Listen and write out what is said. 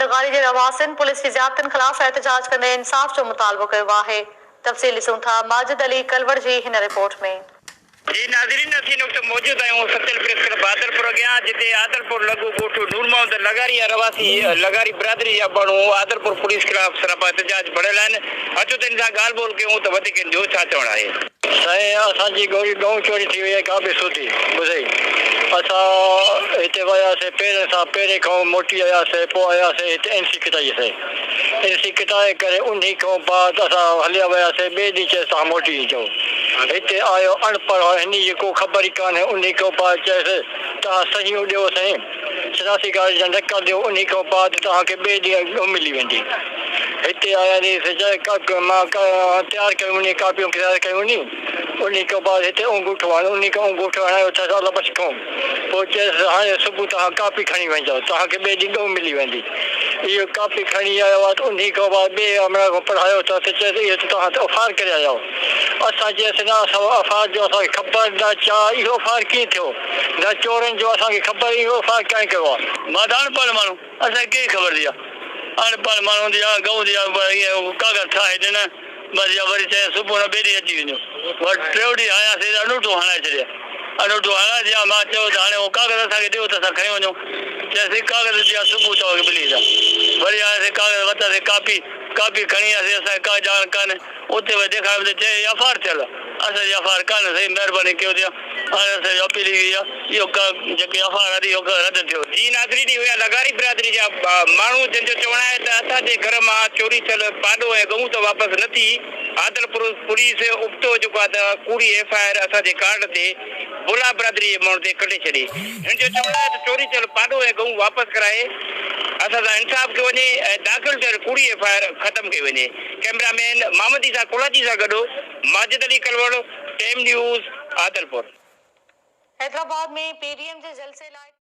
लगारी जे रवासिन police जी ज़ियादतियुनि ख़िलाफ़ एहतजाज कंदे इंसाफ़ जो मुतालबो कयो आहे। तफ़सील ॾिसूं था माजिद अली कलवड़ जी हिन रिपोर्ट में। जी नाज़रीन, असीं वक्त मौजूद आहियूं सत्यल प्रेस क्लब आदलपुर अॻियां, जिते आदलपुर लॻो ॻोठ नूर मोहम्मद लगारी रवासी लगारी बिरादरी जा माण्हू आदलपुर पुलिस खिलाफ़ सरापा एहतजाज बढ़ियल आहिनि। अचो त इन सां ॻाल्हि ॿोल कयूं त वधीक जो छा चवणु आहे। साईं, असांजी गऊं चोरी थी वई आहे, का बि सुठी ॿुधई। असां हिते वियासीं पहिरें खां मोटी आयासीं, पोइ आयासीं हिते एनसी कटाईसीं। एनसी कटाए करे उन खां बाद असां हलिया वियासीं, ॿिए ॾींहुं चएसि तव्हां मोटी अचो। हिते आयो अनपढ़ हिन जी को ख़बर ई कान्हे। उन खां बाद चएसि तव्हां सहियूं ॾियो साईं, शनासी गाड़ी जा धक्का ॾियो, उन खां बाद तव्हांखे ॿिए ॾींहुं मिली वेंदी। हिते आयासीं, मां तयारु कयूं नी, कापियूं तयारु कयूं नी। उन खां बाद हिते अंगूठो आयो, उन खां अंगूठो हणायो छह साल बस खां पोइ चएसि हाणे सुबुह तव्हां कापी खणी वञो, तव्हांखे ॿिए ॾींहुं ॻऊं मिली वेंदी। इहो कापी खणी आयो आहे त उन खां बाद ॿिए हमला खां पढ़ायो था त चएसि इहो त तव्हां एफआईआर करे आया आहियो। असां चएसि न, असां एफआईआर जो असांखे ख़बर न, छा इहो एफआईआर कीअं थियो, न चोरनि जो असांखे ख़बर, इहो एफआईआर कंहिं कयो आहे। मां त अनपढ़ माण्हू, असांखे कहिड़ी ख़बर थी आहे। अनपढ़ माण्हू जी गऊं जी कागज़ ठाहे ॾिन, बसि वरी चए सुबुह न ॿिए ॾींहुं अची वञो। वरी टियों ॾींहुं आयासीं त अनूठो हणाए छॾिया। अनूठो हणाए छॾिया। मां चयो त हाणे उहो कागज़ असांखे ॾियो त असां खणी वञूं। चएसि कागज़ ॾिया, सुबुह तव्हांखे मिली वेंदा। वरी आयासीं, कागज़ वरितासीं, कापी खणी आयासीं। असांखे का ॼाण कान्हे। उते वरी ॾेखारियो त चए एफआईआर थियल आहे। असांजी एफआईआर कान्हे साईं, महिरबानी कयो थिया। हाणे असांजी अपील ई आहे, इहो जेके एफआईआर आहे इहो रद्द थियो। जी नाज़रीन, हुआ लगारी बिरादरी जा माण्हू, जंहिंजो चवणु आहे त असांजे घर मां चोरी थियल पाॾो ऐं गऊं त वापसि न थी। आदलपुर पुलिस उबतो जेको आहे त कूड़ी एफआईआर असांजे कार्ड ते बुला बिरादरी जे माण्हू ते कढे छॾी। हिन जो चवणु आहे त चोरी थियल पाॾो ऐं गऊं वापसि कराए असां सां इंसाफ़ कयो वञे ऐं दाख़िल थियल कूड़ी एफआईआर ख़तमु कई वञे। कैमरामैन मोहम्मद इसा कोलाची सां गॾु माजिद अली कलवड़, टाइम न्यूज़, आदलपुर। हैदराबाद में पीडीएम जे जलसे लाइ